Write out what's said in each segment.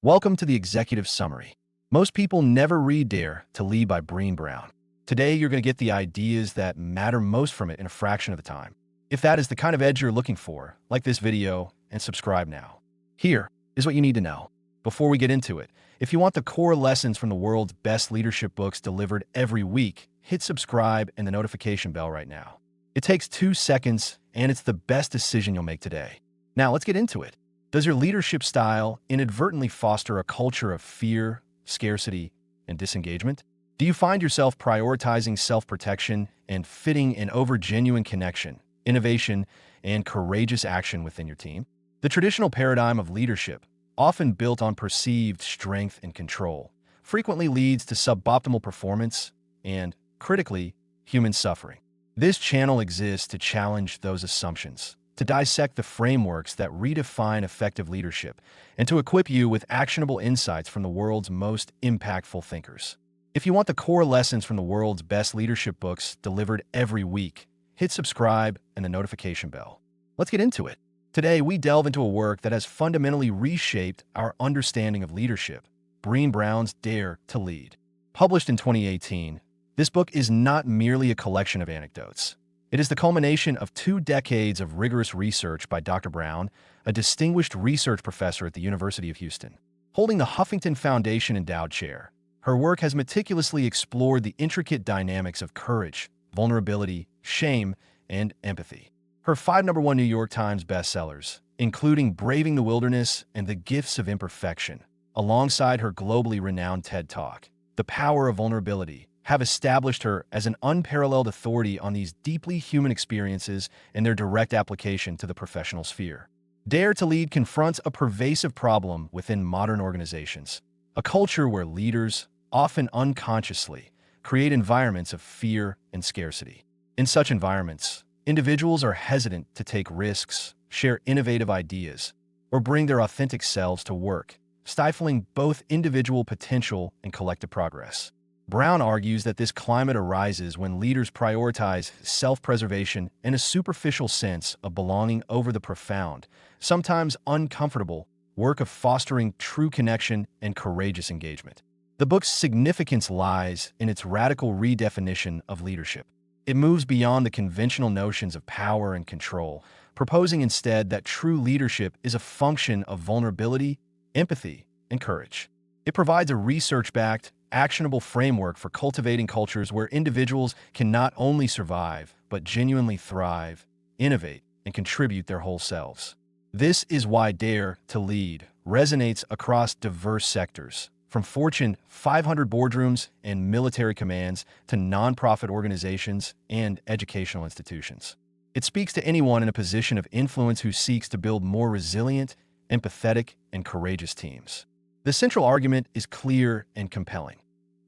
Welcome to the Executive Summary. Most people never read Dare to Lead by Brené Brown. Today, you're going to get the ideas that matter most from it in a fraction of the time. If that is the kind of edge you're looking for, like this video and subscribe now. Here is what you need to know. Before we get into it, if you want the core lessons from the world's best leadership books delivered every week, hit subscribe and the notification bell right now. It takes 2 seconds, and it's the best decision you'll make today. Now, let's get into it. Does your leadership style inadvertently foster a culture of fear, scarcity, and disengagement? Do you find yourself prioritizing self-protection and fitting in over genuine connection, innovation, and courageous action within your team? The traditional paradigm of leadership, often built on perceived strength and control, frequently leads to suboptimal performance and, critically, human suffering. This channel exists to challenge those assumptions, to dissect the frameworks that redefine effective leadership, and to equip you with actionable insights from the world's most impactful thinkers. If you want the core lessons from the world's best leadership books delivered every week, hit subscribe and the notification bell. Let's get into it. Today, we delve into a work that has fundamentally reshaped our understanding of leadership, Brené Brown's Dare to Lead. Published in 2018, this book is not merely a collection of anecdotes. It is the culmination of 2 decades of rigorous research by Dr. Brown, a distinguished research professor at the University of Houston. Holding the Huffington Foundation Endowed Chair, her work has meticulously explored the intricate dynamics of courage, vulnerability, shame, and empathy. Her 5 #1 New York Times bestsellers, including Braving the Wilderness and The Gifts of Imperfection, alongside her globally renowned TED Talk, The Power of Vulnerability, have established her as an unparalleled authority on these deeply human experiences and their direct application to the professional sphere. Dare to Lead confronts a pervasive problem within modern organizations, a culture where leaders, often unconsciously, create environments of fear and scarcity. In such environments, individuals are hesitant to take risks, share innovative ideas, or bring their authentic selves to work, stifling both individual potential and collective progress. Brown argues that this climate arises when leaders prioritize self-preservation and a superficial sense of belonging over the profound, sometimes uncomfortable, work of fostering true connection and courageous engagement. The book's significance lies in its radical redefinition of leadership. It moves beyond the conventional notions of power and control, proposing instead that true leadership is a function of vulnerability, empathy, and courage. It provides a research-backed, actionable framework for cultivating cultures where individuals can not only survive, but genuinely thrive, innovate, and contribute their whole selves. This is why Dare to Lead resonates across diverse sectors, from Fortune 500 boardrooms and military commands to nonprofit organizations and educational institutions. It speaks to anyone in a position of influence who seeks to build more resilient, empathetic, and courageous teams. The central argument is clear and compelling.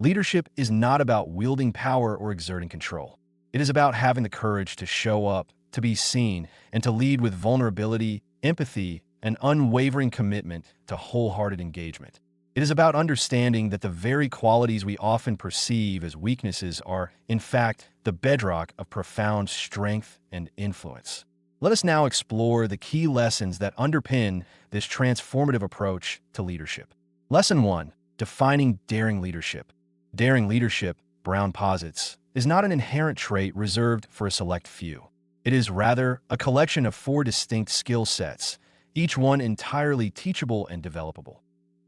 Leadership is not about wielding power or exerting control. It is about having the courage to show up, to be seen, and to lead with vulnerability, empathy, and unwavering commitment to wholehearted engagement. It is about understanding that the very qualities we often perceive as weaknesses are, in fact, the bedrock of profound strength and influence. Let us now explore the key lessons that underpin this transformative approach to leadership. Lesson 1. Defining daring leadership. Daring leadership, Brown posits, is not an inherent trait reserved for a select few. It is rather a collection of 4 distinct skill sets, each one entirely teachable and developable.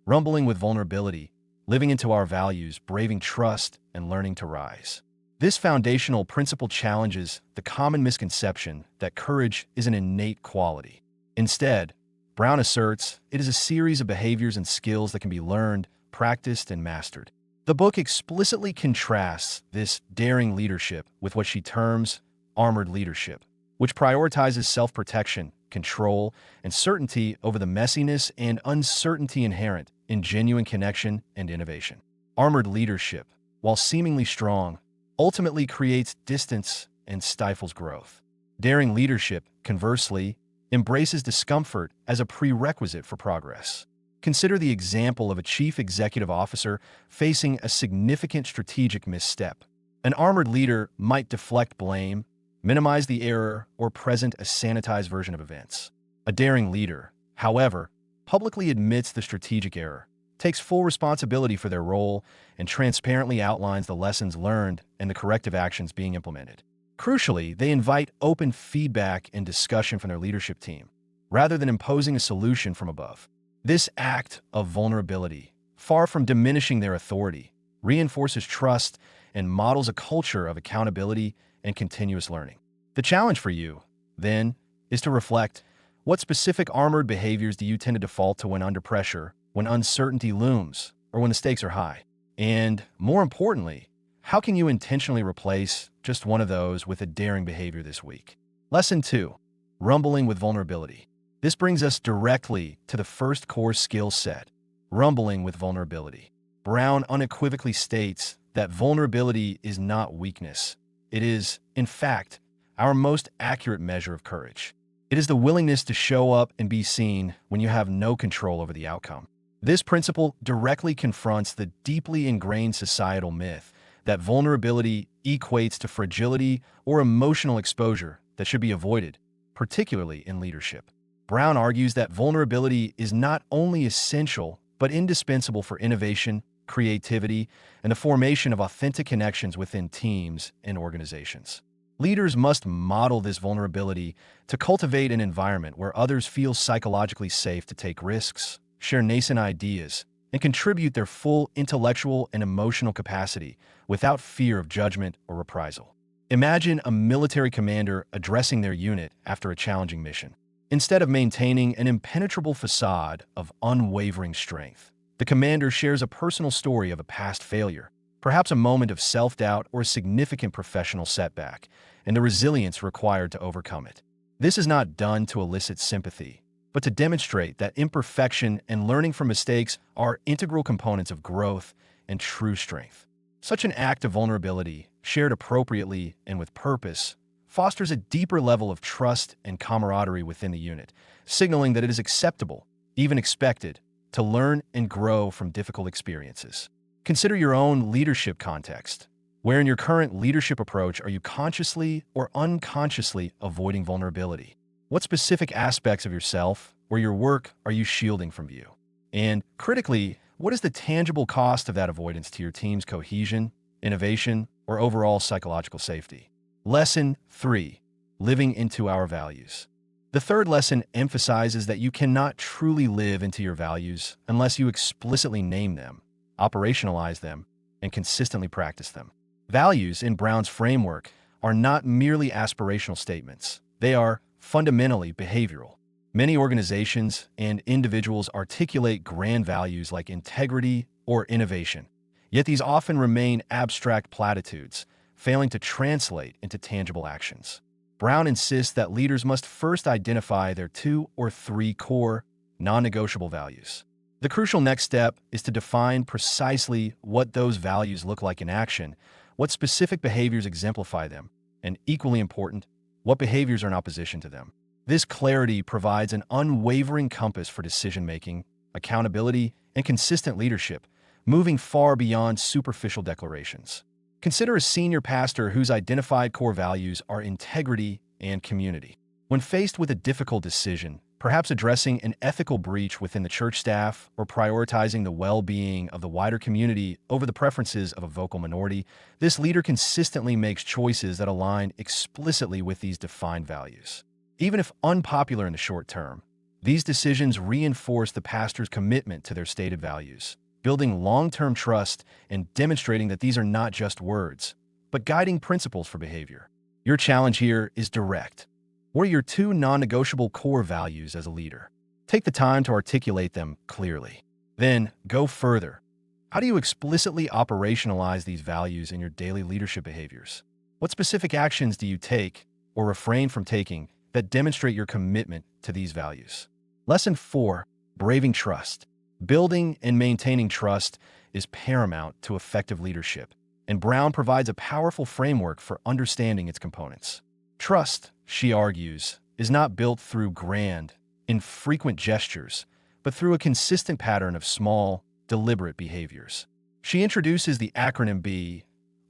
Rumbling with vulnerability, living into our values, braving trust, and learning to rise. This foundational principle challenges the common misconception that courage is an innate quality. Instead, Brown asserts it is a series of behaviors and skills that can be learned, practiced, and mastered. The book explicitly contrasts this daring leadership with what she terms armored leadership, which prioritizes self-protection, control, and certainty over the messiness and uncertainty inherent in genuine connection and innovation. Armored leadership, while seemingly strong, ultimately creates distance and stifles growth. Daring leadership, conversely, embraces discomfort as a prerequisite for progress. Consider the example of a chief executive officer facing a significant strategic misstep. An armored leader might deflect blame, minimize the error, or present a sanitized version of events. A daring leader, however, publicly admits the strategic error, takes full responsibility for their role, and transparently outlines the lessons learned and the corrective actions being implemented. Crucially, they invite open feedback and discussion from their leadership team, rather than imposing a solution from above. This act of vulnerability, far from diminishing their authority, reinforces trust and models a culture of accountability and continuous learning. The challenge for you, then, is to reflect: what specific armored behaviors do you tend to default to when under pressure, when uncertainty looms, or when the stakes are high? And more importantly, how can you intentionally replace just one of those with a daring behavior this week? Lesson 2. Rumbling with vulnerability. This brings us directly to the first core skill set: rumbling with vulnerability. Brown unequivocally states that vulnerability is not weakness. It is, in fact, our most accurate measure of courage. It is the willingness to show up and be seen when you have no control over the outcome. This principle directly confronts the deeply ingrained societal myth that vulnerability equates to fragility or emotional exposure that should be avoided, particularly in leadership. Brown argues that vulnerability is not only essential, but indispensable for innovation, creativity, and the formation of authentic connections within teams and organizations. Leaders must model this vulnerability to cultivate an environment where others feel psychologically safe to take risks, share nascent ideas, and contribute their full intellectual and emotional capacity without fear of judgment or reprisal. Imagine a military commander addressing their unit after a challenging mission. Instead of maintaining an impenetrable facade of unwavering strength, the commander shares a personal story of a past failure, perhaps a moment of self-doubt or a significant professional setback, and the resilience required to overcome it. This is not done to elicit sympathy, but to demonstrate that imperfection and learning from mistakes are integral components of growth and true strength. Such an act of vulnerability, shared appropriately and with purpose, fosters a deeper level of trust and camaraderie within the unit, signaling that it is acceptable, even expected, to learn and grow from difficult experiences. Consider your own leadership context. Where in your current leadership approach are you consciously or unconsciously avoiding vulnerability? What specific aspects of yourself or your work are you shielding from view? And critically, what is the tangible cost of that avoidance to your team's cohesion, innovation, or overall psychological safety? Lesson 3. Living into our values. The third lesson emphasizes that you cannot truly live into your values unless you explicitly name them, operationalize them, and consistently practice them. Values, in Brown's framework, are not merely aspirational statements. They are fundamentally behavioral. Many organizations and individuals articulate grand values like integrity or innovation, yet these often remain abstract platitudes, failing to translate into tangible actions. Brown insists that leaders must first identify their 2 or 3 core, non-negotiable values. The crucial next step is to define precisely what those values look like in action, what specific behaviors exemplify them, and equally important, what behaviors are in opposition to them. This clarity provides an unwavering compass for decision-making, accountability, and consistent leadership, moving far beyond superficial declarations. Consider a senior pastor whose identified core values are integrity and community. When faced with a difficult decision, perhaps addressing an ethical breach within the church staff or prioritizing the well-being of the wider community over the preferences of a vocal minority, this leader consistently makes choices that align explicitly with these defined values. Even if unpopular in the short term, these decisions reinforce the pastor's commitment to their stated values, building long-term trust and demonstrating that these are not just words, but guiding principles for behavior. Your challenge here is direct. What are your 2 non-negotiable core values as a leader? Take the time to articulate them clearly. Then, go further. How do you explicitly operationalize these values in your daily leadership behaviors? What specific actions do you take or refrain from taking that demonstrate your commitment to these values? Lesson 4. Braving trust. Building and maintaining trust is paramount to effective leadership, and Brown provides a powerful framework for understanding its components. Trust, she argues, is not built through grand, infrequent gestures, but through a consistent pattern of small, deliberate behaviors. She introduces the acronym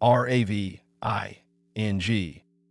BRAVING,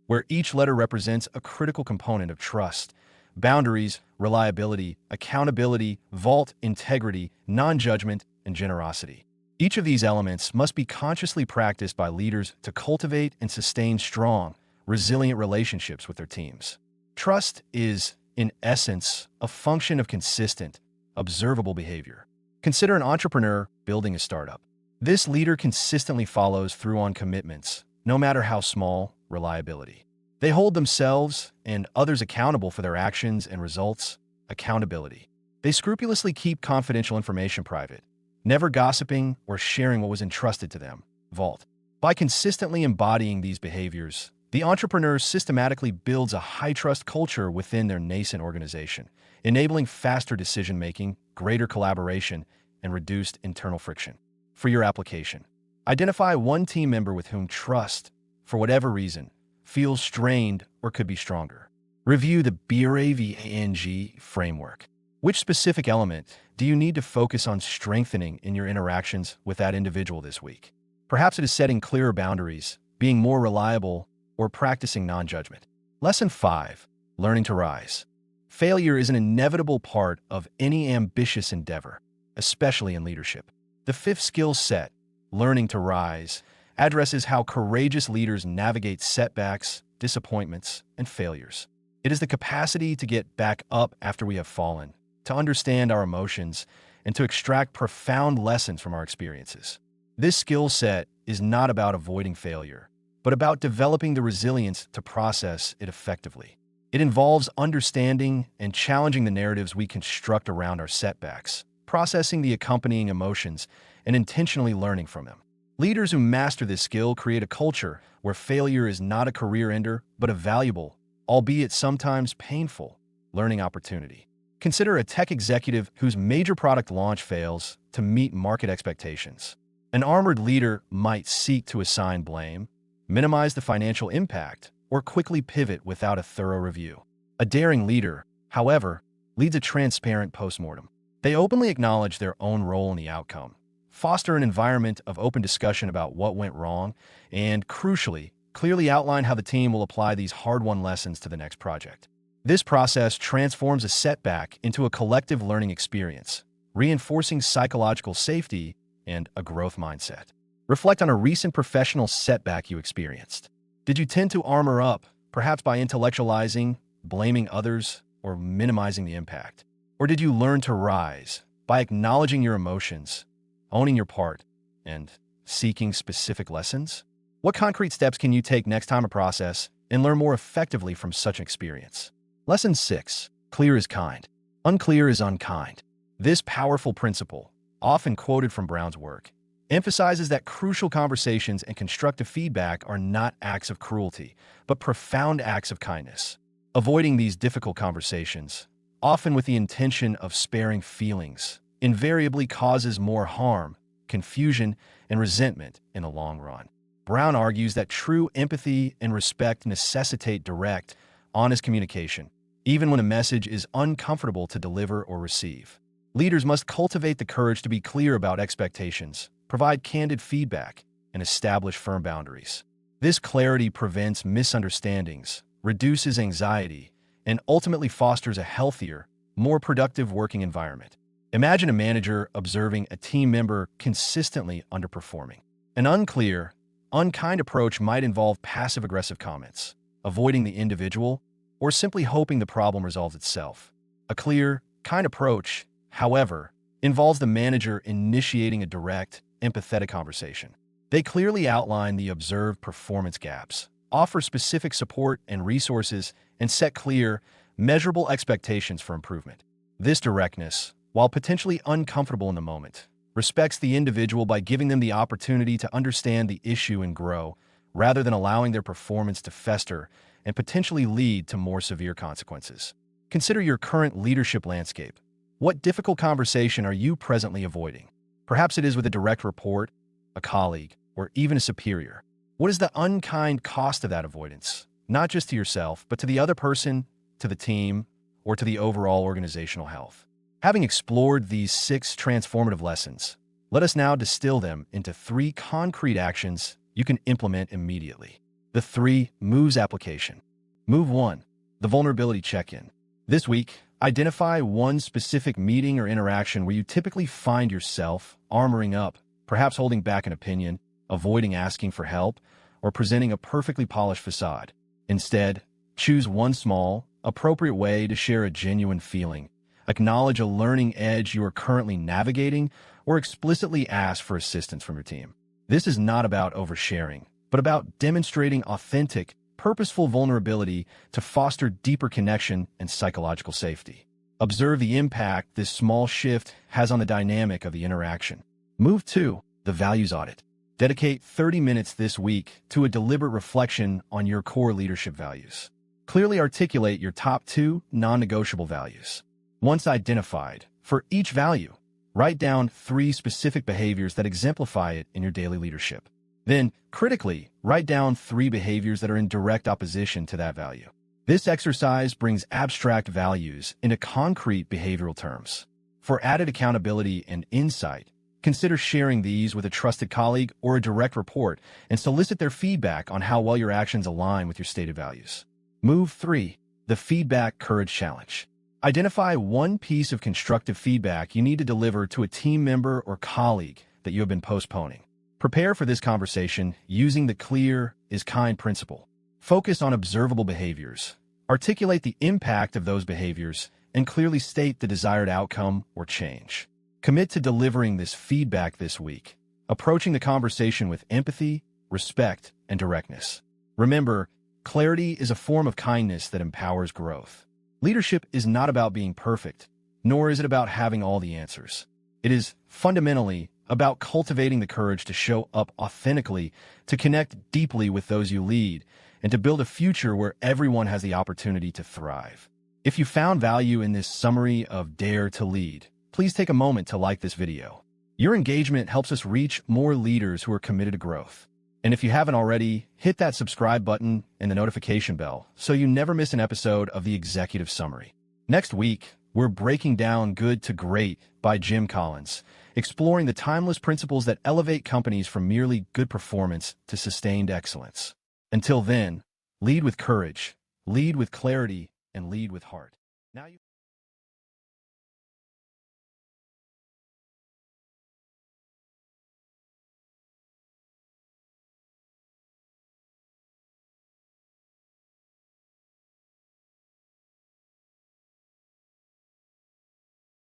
where each letter represents a critical component of trust: boundaries, reliability, accountability, vault, integrity, non-judgment, and generosity. Each of these elements must be consciously practiced by leaders to cultivate and sustain strong, resilient relationships with their teams. Trust is, in essence, a function of consistent, observable behavior. Consider an entrepreneur building a startup. This leader consistently follows through on commitments, no matter how small. Reliability. They hold themselves and others accountable for their actions and results. Accountability. They scrupulously keep confidential information private, never gossiping or sharing what was entrusted to them. Vault. By consistently embodying these behaviors, the entrepreneur systematically builds a high-trust culture within their nascent organization, enabling faster decision-making, greater collaboration, and reduced internal friction. For your application, identify one team member with whom trust, for whatever reason, feels strained or could be stronger. Review the BRAVANG framework. Which specific element do you need to focus on strengthening in your interactions with that individual this week? Perhaps it is setting clearer boundaries, being more reliable, or practicing non-judgment. Lesson 5. Learning to rise. Failure is an inevitable part of any ambitious endeavor, especially in leadership. The fifth skill set, learning to rise, addresses how courageous leaders navigate setbacks, disappointments, and failures. It is the capacity to get back up after we have fallen, to understand our emotions, and to extract profound lessons from our experiences. This skill set is not about avoiding failure, but about developing the resilience to process it effectively. It involves understanding and challenging the narratives we construct around our setbacks, processing the accompanying emotions, and intentionally learning from them. Leaders who master this skill create a culture where failure is not a career ender, but a valuable, albeit sometimes painful, learning opportunity. Consider a tech executive whose major product launch fails to meet market expectations. An armored leader might seek to assign blame, minimize the financial impact, or quickly pivot without a thorough review. A daring leader, however, leads a transparent postmortem. They openly acknowledge their own role in the outcome, foster an environment of open discussion about what went wrong, and, crucially, clearly outline how the team will apply these hard-won lessons to the next project. This process transforms a setback into a collective learning experience, reinforcing psychological safety and a growth mindset. Reflect on a recent professional setback you experienced. Did you tend to armor up, perhaps by intellectualizing, blaming others, or minimizing the impact? Or did you learn to rise by acknowledging your emotions, owning your part, and seeking specific lessons? What concrete steps can you take next time a process and learn more effectively from such an experience? Lesson 6. Clear is kind. Unclear is unkind. This powerful principle, often quoted from Brown's work, emphasizes that crucial conversations and constructive feedback are not acts of cruelty, but profound acts of kindness. Avoiding these difficult conversations, often with the intention of sparing feelings, invariably causes more harm, confusion, and resentment in the long run. Brown argues that true empathy and respect necessitate direct, honest communication, even when a message is uncomfortable to deliver or receive. Leaders must cultivate the courage to be clear about expectations, provide candid feedback, and establish firm boundaries. This clarity prevents misunderstandings, reduces anxiety, and ultimately fosters a healthier, more productive working environment. Imagine a manager observing a team member consistently underperforming. An unclear, unkind approach might involve passive-aggressive comments, avoiding the individual, or simply hoping the problem resolves itself. A clear, kind approach, however, involves the manager initiating a direct, empathetic conversation. They clearly outline the observed performance gaps, offer specific support and resources, and set clear, measurable expectations for improvement. This directness, while potentially uncomfortable in the moment, respects the individual by giving them the opportunity to understand the issue and grow, rather than allowing their performance to fester and potentially lead to more severe consequences. Consider your current leadership landscape. What difficult conversation are you presently avoiding? Perhaps it is with a direct report, a colleague, or even a superior. What is the unkind cost of that avoidance? Not just to yourself, but to the other person, to the team, or to the overall organizational health. Having explored these 6 transformative lessons, let us now distill them into 3 concrete actions you can implement immediately. The 3 moves application. Move 1. The vulnerability check-in. This week, Identify one specific meeting or interaction where you typically find yourself armoring up, perhaps holding back an opinion, avoiding asking for help, or presenting a perfectly polished facade. Instead, choose one small, appropriate way to share a genuine feeling. Acknowledge a learning edge you are currently navigating, or explicitly ask for assistance from your team. This is not about oversharing, but about demonstrating authentic, purposeful vulnerability to foster deeper connection and psychological safety. Observe the impact this small shift has on the dynamic of the interaction. Move 2. The values audit. Dedicate 30 minutes this week to a deliberate reflection on your core leadership values. Clearly articulate your top 2 non-negotiable values. Once identified, for each value, write down 3 specific behaviors that exemplify it in your daily leadership. Then, critically, write down 3 behaviors that are in direct opposition to that value. This exercise brings abstract values into concrete behavioral terms. For added accountability and insight, consider sharing these with a trusted colleague or a direct report and solicit their feedback on how well your actions align with your stated values. Move 3. The Feedback Courage Challenge. Identify one piece of constructive feedback you need to deliver to a team member or colleague that you have been postponing. Prepare for this conversation using the clear is kind principle. Focus on observable behaviors. Articulate the impact of those behaviors and clearly state the desired outcome or change. Commit to delivering this feedback this week, approaching the conversation with empathy, respect, and directness. Remember, clarity is a form of kindness that empowers growth. Leadership is not about being perfect, nor is it about having all the answers. It is fundamentally about cultivating the courage to show up authentically, to connect deeply with those you lead, and to build a future where everyone has the opportunity to thrive. If you found value in this summary of Dare to Lead, please take a moment to like this video. Your engagement helps us reach more leaders who are committed to growth. And if you haven't already, hit that subscribe button and the notification bell so you never miss an episode of the Executive Summary. Next week, we're breaking down Good to Great by Jim Collins, exploring the timeless principles that elevate companies from merely good performance to sustained excellence. Until then, lead with courage, lead with clarity, and lead with heart. Now you